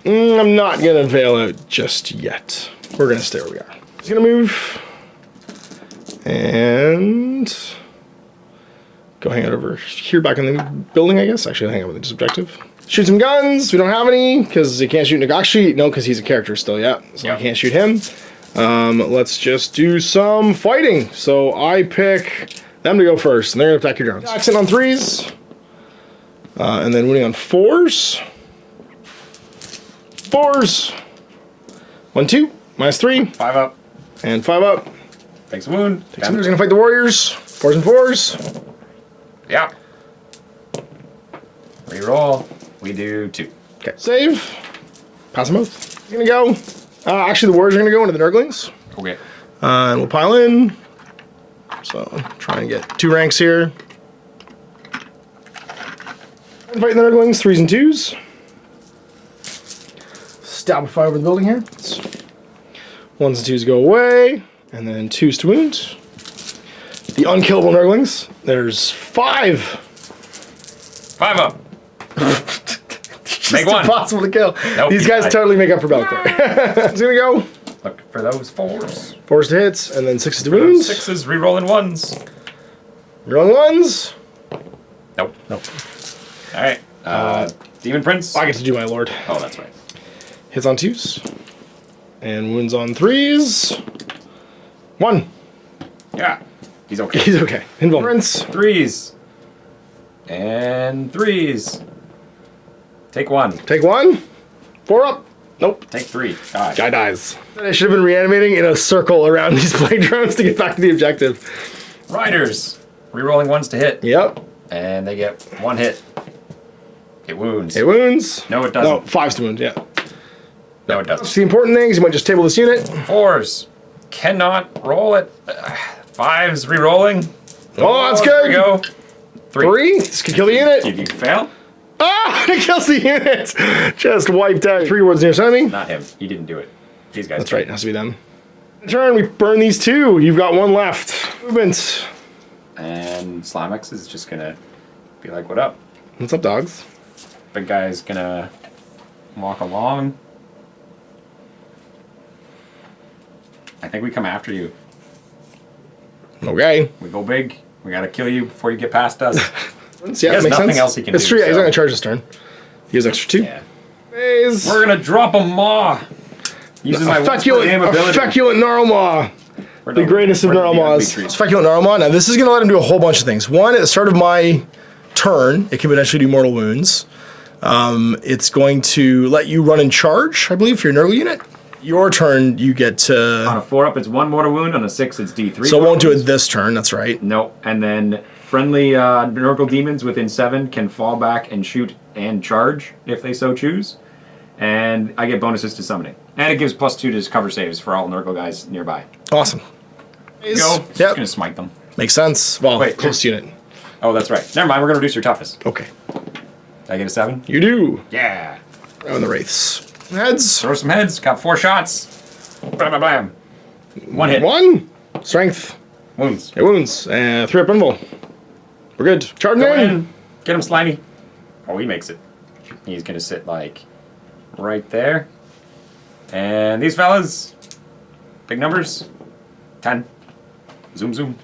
I'm not going to Veil out just yet. We're going to stay where we are. He's going to move. And go hang out over here back in the building, I guess. Actually, I'll hang out with this objective. Shoot some guns. We don't have any because he can't shoot Nick. Actually, no, because he's a character still, yeah. So I can't shoot him. Let's just do some fighting. So I pick them to go first, and they're going to attack your drones. Jackson on 3s. And then winning on 4s. 4s. 1, 2. -3. 5 up. And 5 up. Takes a wound. Takes a wound. He's going to fight the Warriors. 4s and 4s. Yeah. Reroll. We do 2. Okay. Save. Pass them both. He's going to go. Actually, the Warriors are going to go into the Nurglings. Okay. And we'll pile in. So, try and get 2 ranks here. Fighting the Nurglings, 3s and 2s. Stab a fire over the building here. 1s and 2s go away. And then 2s to wound. The unkillable Nurglings. There's 5. 5 up. Make It's 1. impossible to kill. Nope, These guys totally make up for Bellicor. He's going to go. Look for those 4s. 4s to hits, and then 6s to wounds. 6s, rerolling 1s. Rolling 1s. Nope. Nope. Alright. Demon Prince. I get to do my Lord. Oh, that's right. Hits on 2s. And wounds on 3s. 1. Yeah. He's okay. He's okay. Invulnerable. Prince. 3s. And 3s. Take 1. Take 1. 4 up. Nope. Take 3. God. Guy dies. I should have been reanimating in a circle around these blade drones to get back to the objective. Riders. Rerolling 1s to hit. Yep. And they get 1 hit. It wounds. It wounds. No, it doesn't. No, 5s to wound, yeah. No, it doesn't. That's the important things. You might just table this unit. 4s. Cannot roll it. 5s rerolling. Oh, that's There we good. go. 3. This could kill the unit. Did you fail? Ah, it kills the unit. Just wiped out. 3 wards near enemy. Not him. He didn't do it. These guys. That's right. It has to be them. Turn. We burn these 2. You've got 1 left. Movement. And Slimex is just gonna be like, "What up?" What's up, dogs? Big guy's gonna walk along. I think we come after you. Okay. We go big. We gotta kill you before you get past us. Yeah, He has makes nothing sense. else he can It's do, true. Yeah, he's so- not gonna charge this turn. He has extra 2. Yeah. Phase. We're gonna drop a maw. Using my feculent ability. Gnarlmaw. The greatest of Gnarlmaws. Feculent Gnarlmaw. Now this is going to let him do a whole bunch of things. One, at the start of my turn, it can potentially do mortal wounds. It's going to let you run and charge, I believe, for your Nurgle unit. Your turn, you get to... On a 4 up, it's 1 mortal wound. On a 6, it's D3. So it won't do it this turn, that's right. No, and then friendly Nurgle demons within 7 can fall back and shoot and charge if they so choose. And I get bonuses to summoning. And it gives +2 to cover saves for all Nurgle guys nearby. Awesome. Go. Just Yep. gonna smite them. Makes sense. Well, Wait. close unit. Oh, that's right. Never mind, we're gonna reduce your toughness. Okay. Did I get a 7? You do. Yeah. On the Wraiths. Heads. Throw some heads. Got 4 shots. Bam, bam, bam. 1 hit. 1. Strength. Wounds. It wounds. 3 up invul. We're good. Charging Go in. in. Get him slimy. Oh, he makes it. He's gonna sit like right there. And these fellas, big numbers. 10. Zoom, zoom.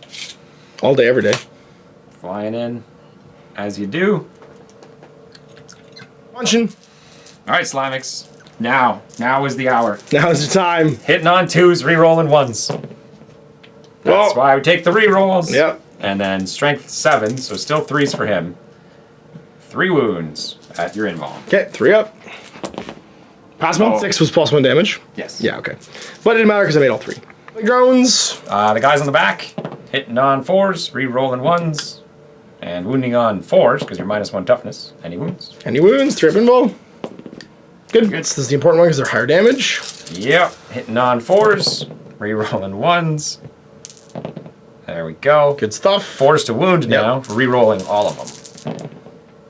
All day, every day. Flying in as you do. Punching. All right, Slimix. Now is the hour. Now is the time. Hitting on 2s, re-rolling 1s. That's why I would take the re-rolls. Yep. And then strength 7, so still 3s for him. 3 wounds at your invuln. Okay, 3 up. Pass one. 6 was +1 damage. Yes. Yeah, okay. But it didn't matter because I made all 3. Drones. The guys on the back, hitting on 4s, re-rolling 1s, and wounding on 4s, because you're -1 toughness. Any wounds? Any wounds? 3 up invul. Good. This is the important one because they're higher damage. Yep. Hitting on 4s, re-rolling 1s. There we go. Good stuff. 4s to wound now, re-rolling all of them.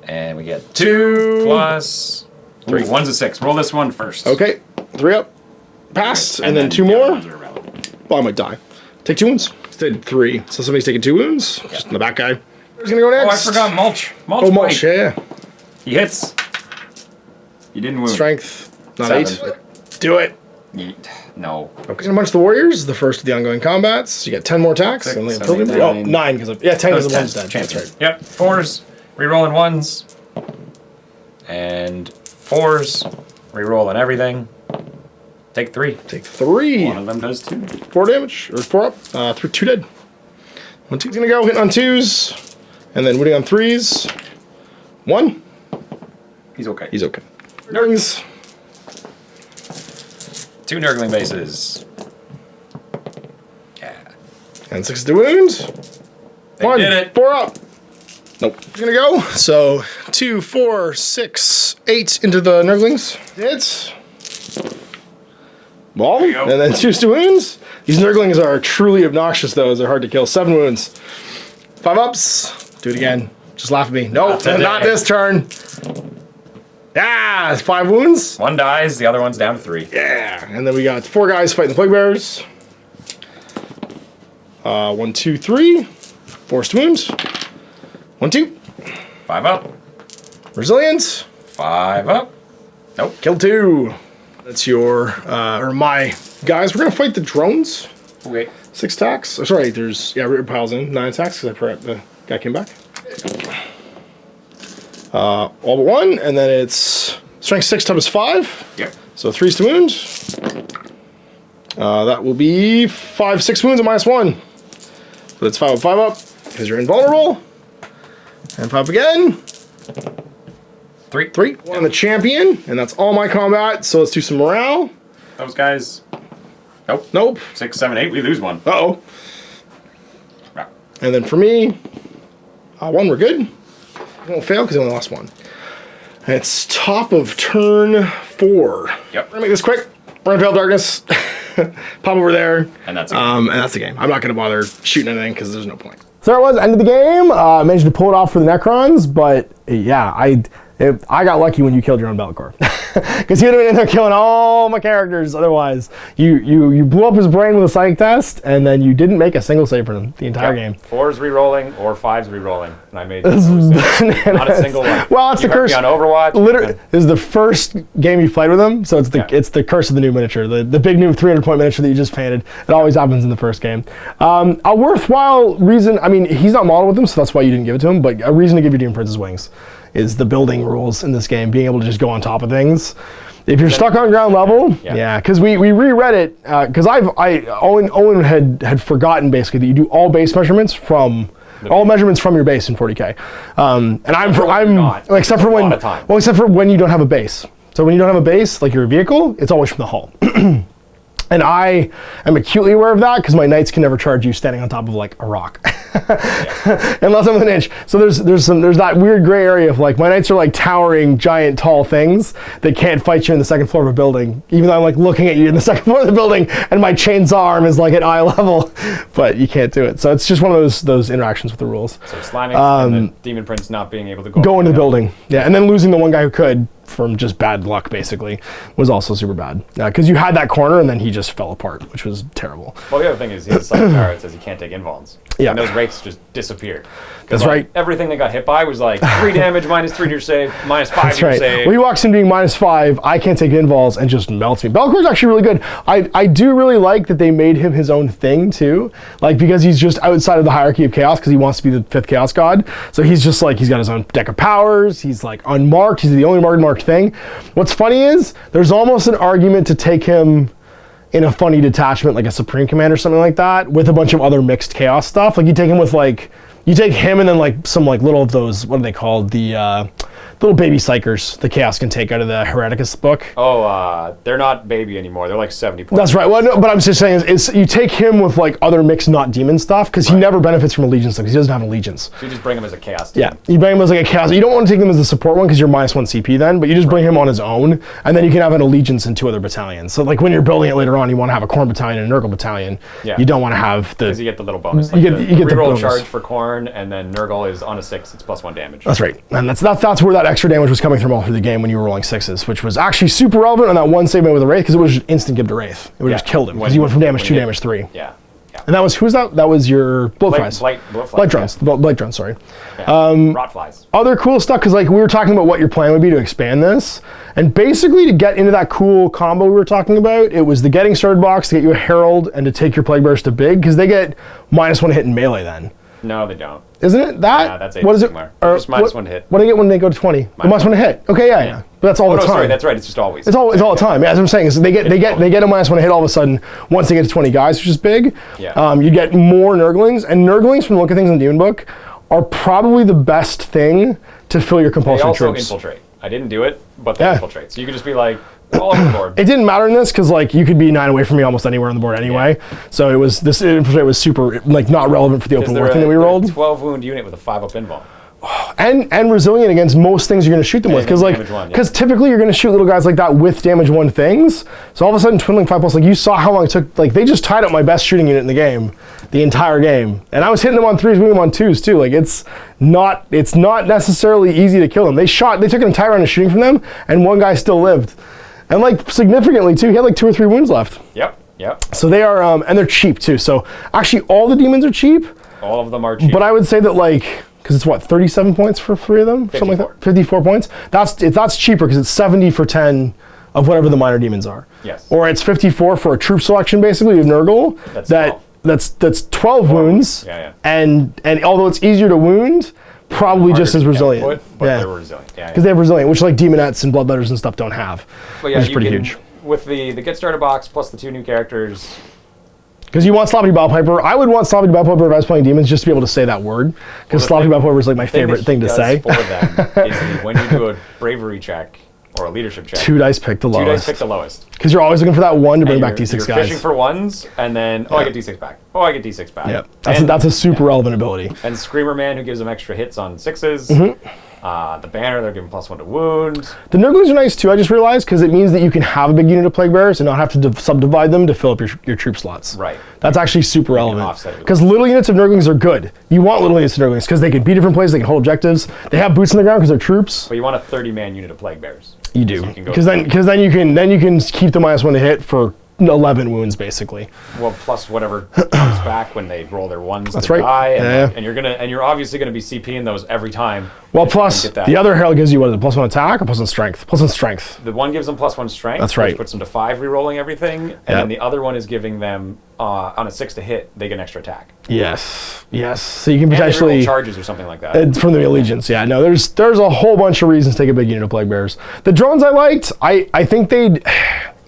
And we get 2 plus 3. 1's a 6. Roll this one first. Okay. 3 up. Pass. And then 2 more. Well, I might die. Take 2 wounds. Did 3. So somebody's taking 2 wounds. Just in the back guy. Who's going to go next? Oh, I forgot mulch. Mulch. Oh, mulch. Yeah. He hits. You didn't wound. Strength. Not 7. 8. Do it. No. Okay. Gonna bunch the warriors. The first of the ongoing combats. You get 10 more attacks. 6, Only 7, 8, 9. 9 because 10 because the one's dead. That's right. Yep. 4s, re-rolling 1s, and 4s, re-rolling everything. Take 3. Take 3. One of them does 2. 4 damage or 4 up. 2 dead. 1 2's gonna go hitting on 2s, and then winning on 3s. 1. He's okay. He's okay. Nurglings. 2 Nurgling bases. Yeah. And 6 to wound. They 1. did it. 4 up. Nope. He's gonna go. So 2, 4, 6, 8 into the Nurglings. Hits. Ball. you go. And then 2 to wounds. These Nurglings are truly obnoxious though, as they're hard to kill. 7 wounds. 5 ups. Do it again. Just laugh at me. Nope, not this turn. Yeah, it's 5 wounds. 1 dies, the other one's down to 3. Yeah, and then we got 4 guys fighting the plague bearers. 1, 2, 3. Forced wounds. 1, 2. 5 up. Resilience. 5 up. Nope. Kill 2. That's your or my guys. We're gonna fight the drones. Okay. 6 attacks. Oh, sorry, there's Ripper piles in 9 attacks because I forgot the guy came back. All but 1, and then it's strength 6 times 5. Yep. So 3's to wound. That will be 5, 6 wounds at -1. But it's 5 up, 5 up because you're invulnerable. And 5 again. 3. 3. 1 on the champion, and that's all my combat. So let's do some morale. Those guys. Nope. Nope. 6, 7, 8. We lose 1. Uh-oh. Yeah. And then for me, 1, we're good. I won't fail because I only lost 1. And it's top of turn 4. Yep. We're gonna make this quick. We're gonna Veil Darkness. Pop over there. And that's it. And that's the game. I'm not gonna bother shooting anything because there's no point. So there it was, end of the game. I managed to pull it off for the Necrons, but yeah, I got lucky when you killed your own Be'lakor. Because he would have been in there killing all my characters otherwise. You blew up his brain with a psych test, and then you didn't make a single save for him the entire game. 4's re-rolling or 5's re-rolling, and I made not a single one. Well, it's you the curse. on Overwatch. Literally, this is the first game you've played with him, so it's the curse of the new miniature, the big new 300-point miniature that you just painted. It always happens in the first game. A worthwhile reason. I mean, he's not modeled with him, so that's why you didn't give it to him. But a reason to give your Demon Prince's wings is the building rules in this game, being able to just go on top of things. If you're stuck on ground level, yeah, because we reread it, because Owen had forgotten basically that you do all base measurements from your base in 40K, and I'm except for when you don't have a base. So when you don't have a base, like your vehicle, it's always from the hull. And I am acutely aware of that because my knights can never charge you standing on top of like a rock, unless I'm within an inch. So there's that weird gray area of like my knights are like towering, giant, tall things that can't fight you in the second floor of a building, even though I'm like looking at you in the second floor of the building and my chainsaw arm is like at eye level, but you can't do it. So it's just one of those interactions with the rules. So Slimix and the Demon Prince not being able to go into the building, yeah, and then losing the one guy who could. From just bad luck, basically, was also super bad. Because you had that corner, and then he just fell apart, which was terrible. Well, the other thing is, his Psychic Power says he can't take invulns. Yeah. And those wraiths just disappear. That's right. Everything they got hit by was like 3 damage, -3 to your save, -5 to your save. Well, he walks in being -5, I can't take invuls, and just melts me. Be'lakor's actually really good. I do really like that they made him his own thing, too. Like, because he's just outside of the hierarchy of chaos, because he wants to be the 5th chaos god. So he's just like, he's got his own deck of powers, he's like unmarked, he's the only marked exact thing. What's funny is there's almost an argument to take him in a funny detachment, like a Supreme Command or something like that, with a bunch of other mixed Chaos stuff. Like you take him with like, you take him and then like some like little of those, what are they called? The little baby psychers the Chaos can take out of the Hereticus book. Oh, they're not baby anymore. They're like 70 points. That's right. Well, no, but I'm just saying is you take him with like other mixed not demon stuff because he never benefits from allegiance because he doesn't have allegiance. So you just bring him as a Chaos demon. demon. Yeah, you bring him as like a Chaos. You don't want to take him as a support one because you're -1 CP then, but you just bring him on his own and then you can have an allegiance in 2 other battalions. So like when you're building it later on, you want to have a Khorne battalion and a Nurgle battalion. Yeah. You don't want to have the... Because you get the little bonus. Like you get the reroll charge for Khorne and then Nurgle is on a 6, it's +1 damage. That's right. And that's where that extra damage was coming from all through the game when you were rolling 6s, which was actually super relevant on that one save with a Wraith because it was just instant give to Wraith. It would just killed him because you went from damage 2, damage 3. Yeah. And that was, who's that? That was your Bloodflies. Blight drones. Blight drones, sorry. Yeah. Rotflies. Other cool stuff, because like we were talking about what your plan would be to expand this. And basically to get into that cool combo we were talking about, it was the getting started box to get you a Herald and to take your Plague Bearers to big, because they get -1 hit in melee then. No, they don't. Isn't it that? Yeah, that's 8 what is it? Or just -1 hit. What do they get when they go to 20? -1 hit. Okay, yeah. But that's all the time. Sorry, that's right. It's just always. It's all the time. Yeah, as I'm saying, is they get a -1 hit all of a sudden once they get to 20 guys, which is big. Yeah. You get more Nurglings, and Nurglings, from the look of things in the Demon Book, are probably the best thing to fill your compulsory troops. They also infiltrate. I didn't do it, but they infiltrate. So you could just be like, all over the board. It didn't matter in this because like you could be 9 away from me almost anywhere on the board anyway. Yeah. So it was this infiltrate was super like not relevant for the open war thing that we rolled. 12 wound unit with a 5-up invuln. And resilient against most things you're going to shoot them with because typically you're going to shoot little guys like that with damage 1 things. So all of a sudden Twinling 5+, like you saw how long it took. Like they just tied up my best shooting unit in the game, the entire game, and I was hitting them on 3s, winning them on 2s too. Like it's not necessarily easy to kill them. They took an entire round of shooting from them, and one guy still lived. And like significantly too, he had like 2 or 3 wounds left. Yep. So they are, and they're cheap too. So actually all the demons are cheap. All of them are cheap. But I would say that like, because it's what, 37 points for 3 of them? 54. Something like that? 54 points. That's cheaper because it's 70 for 10 of whatever the minor demons are. Yes. Or it's 54 for a troop selection basically of Nurgle. That's 12 wounds. Yeah. And although it's easier to wound, probably just as resilient. But they're resilient. Because they have resilient, which like Demonettes and Bloodletters and stuff don't have. Which is pretty huge. With the Get Started box plus the 2 new characters. Because you want Sloppy Bowpiper. I would want Sloppy Bowpiper if I was playing demons just to be able to say that word. Because Sloppy Bowpiper is like my favorite thing to say. For them is when you do a bravery check or a leadership check. 2 dice pick the lowest. 2 dice pick the lowest. Because you're always looking for that 1 to bring back D6 you're guys. Fishing for 1s and then I get D6 back. I get D6 back. Yep. That's a super relevant ability. And Screamer Man, who gives them extra hits on 6s. The Banner, they're giving +1 to wound. The Nurglings are nice too, I just realized, because it means that you can have a big unit of Plague Bearers and not have to subdivide them to fill up your troop slots. Right. That's actually super relevant. Because little units of Nurglings are good. You want little units of Nurglings because they can be different places, they can hold objectives. They have boots on the ground because they're troops. But you want a 30-man unit of Plague Bearers. You do. Because then you can keep the -1 to hit for 11 wounds basically. Well, plus whatever comes back when they roll their 1s That's to right. die, and you're obviously gonna be CPing those every time. Well, plus the other Herald gives you what is it, +1 attack or +1 strength? +1 strength. The one gives them +1 strength. That's right. Which puts them to 5 re-rolling everything, and then the other one is giving them on a 6 to hit, they get an extra attack. Yes. So you can potentially and charges or something like that. From the allegiance. Yeah. No, there's a whole bunch of reasons to take a big unit of Plague Bearers. The drones I liked. I think they'd.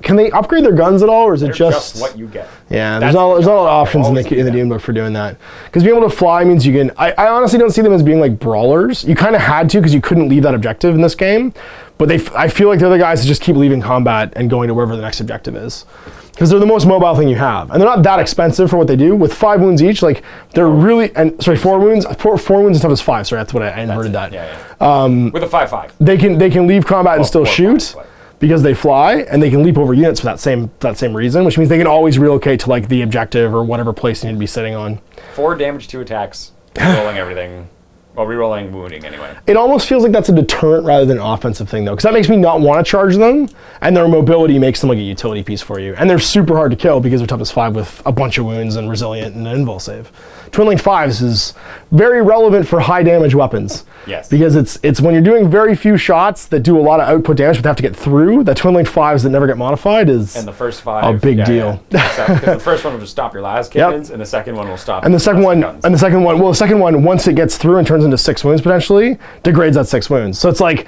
Can they upgrade their guns at all, or is it just what you get? Yeah, there's not a lot of options in the Demon Book for doing that. Because being able to fly means you can. I honestly don't see them as being like brawlers. You kind of had to because you couldn't leave that objective in this game. But I feel like the other guys just keep leaving combat and going to wherever the next objective is. Because they're the most mobile thing you have, and they're not that expensive for what they do. With 5 wounds each, like they're really 4 wounds. 4 wounds as tough as 5. Sorry, that's what I inverted that. Yeah. With a 5/5, they can leave combat and still shoot. Because they fly and they can leap over units for that same reason, which means they can always relocate to like the objective or whatever place they need to be sitting on. 4 damage, 2 attacks, rolling everything. Well, rerolling wounding anyway. It almost feels like that's a deterrent rather than an offensive thing though, because that makes me not want to charge them, and their mobility makes them like a utility piece for you. And they're super hard to kill because they're tough as 5 with a bunch of wounds and resilient and an invul save. Twinling 5s is very relevant for high damage weapons. Yes. Because it's when you're doing very few shots that do a lot of output damage but they have to get through, the Twinling 5s that never get modified is and the first 5 a big deal. Because the first one will just stop your last cannons, and the second one will stop. And the second one, once it gets through and turns into 6 wounds potentially, degrades that 6 wounds. So it's like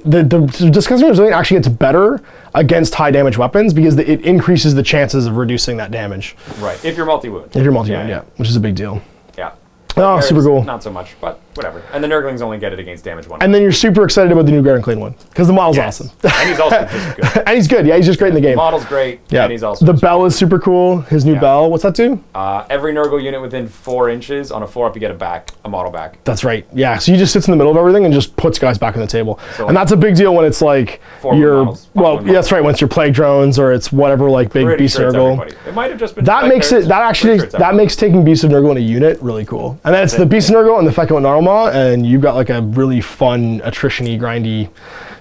the disgusting resilient actually gets better against high damage weapons because it increases the chances of reducing that damage. Right, if you're multi-wound. If you're multi-wound, yeah, which is a big deal. Yeah. Oh, super cool. Not so much, but whatever. And the Nurglings only get it against damage 1. And then you're super excited about the new Guard and Clean one because the model's awesome. And he's also just good. And he's good. Yeah, he's just great in the game. The model's great. Yeah. And he's also the bell is super cool. His new bell. What's that do? Every Nurgle unit within 4 inches on a 4-up, you get a model back. That's right. Yeah. So he just sits in the middle of everything and just puts guys back on the table. So and that's a big deal when it's like that's right. When it's your plague drones or it's whatever like big Beast of Nurgle. It might have just been that makes it. That makes taking Beast of Nurgle in a unit really cool. And then it's the Beast of Nurgle and the Feckin' Narwhal, and you've got like a really fun attrition-y, grindy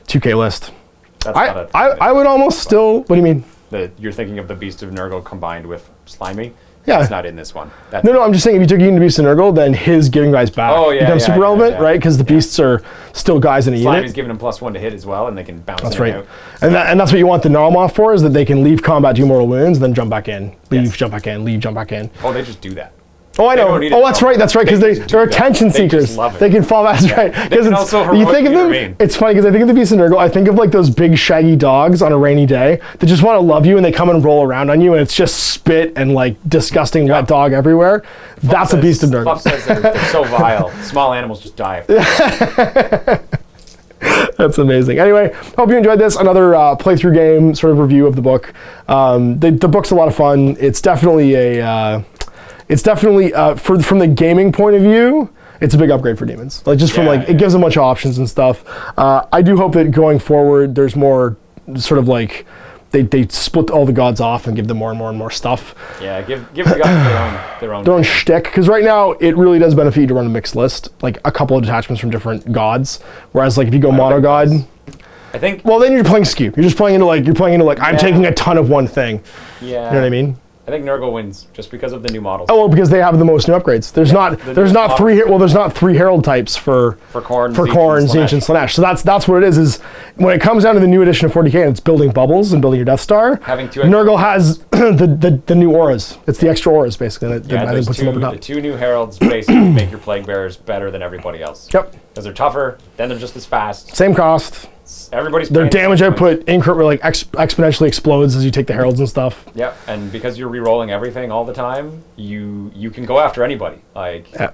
2K list. I would almost still. What do you mean? You're thinking of the Beast of Nurgle combined with Slimy? Yeah. It's not in this one. No, I'm just saying if you took Unit Beast of Nurgle, then his giving guys back becomes super relevant, right? Because the beasts are still guys in a unit. Slimy's giving them +1 to hit as well, and they can bounce in and out. And that's what you want the Narwhal for, is that they can leave combat, do mortal wounds, then jump back in. Jump back in, leave, jump back in. Oh, they just do that. Oh, I know. Oh, that's right, because they're attention seekers. They can fall back. That's right. Because you think of them. It's funny because I think of the Beast of Nurgle. I think of like those big shaggy dogs on a rainy day that just want to love you, and they come and roll around on you, and it's just spit and like disgusting wet dog everywhere. That's a Beast of Nurgle. Fluff says they're so vile. Small animals just die. That's amazing. Anyway, hope you enjoyed this. Another playthrough game sort of review of the book. The book's a lot of fun. It's definitely from the gaming point of view, it's a big upgrade for Demons. Like it gives them a bunch of options and stuff. I do hope that going forward, there's more sort of like they split all the gods off and give them more and more and more stuff. Yeah, give the gods their own shtick. Because right now it really does benefit you to run a mixed list, like a couple of detachments from different gods. Whereas like if you go mono god, I think. Well, then you're playing skew. You're just playing into like I'm taking a ton of one thing. Yeah. You know what I mean? I think Nurgle wins just because of the new models. Oh, well, because they have the most new upgrades. There's not three Herald types for Khorne, Tzeentch, and Slaanesh. So that's what it is. Is when it comes down to the new edition of 40K, and it's building bubbles and building your Death Star. Having two Nurgle has the new auras. It's the extra auras basically. The 2 new Heralds basically make your Plague Bearers better than everybody else. Yep. Because they're tougher, then they're just as fast. Same cost. Their damage output exponentially explodes as you take the heralds and stuff. Yep, and because you're re-rolling everything all the time, you can go after anybody. So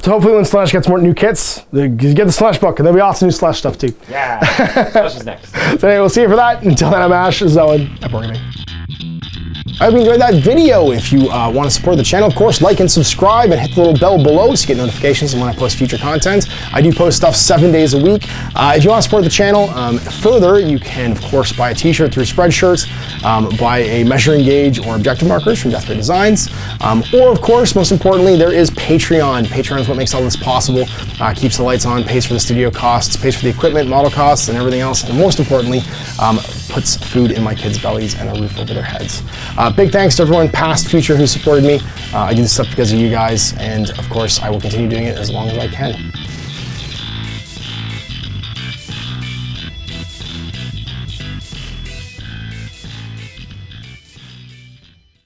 hopefully when Slaanesh gets more new kits, you get the Slaanesh book, and there'll be awesome new Slaanesh stuff too. Yeah, Slaanesh is next. So anyway, we'll see you for that. Until then, I'm Ash. This is Owen at Board Gaming. I hope you enjoyed that video. If you want to support the channel, of course, like and subscribe and hit the little bell below so you get notifications when I post future content. I do post stuff 7 days a week. If you want to support the channel further, you can, of course, buy a t-shirt through Spreadshirts, buy a measuring gauge or objective markers from Death Ray Designs, or, of course, most importantly, there is Patreon. Patreon is what makes all this possible, keeps the lights on, pays for the studio costs, pays for the equipment, model costs, and everything else, and most importantly, puts food in my kids' bellies and a roof over their heads. Big thanks to everyone, past, future, who supported me. I do this stuff because of you guys, and of course, I will continue doing it as long as I can.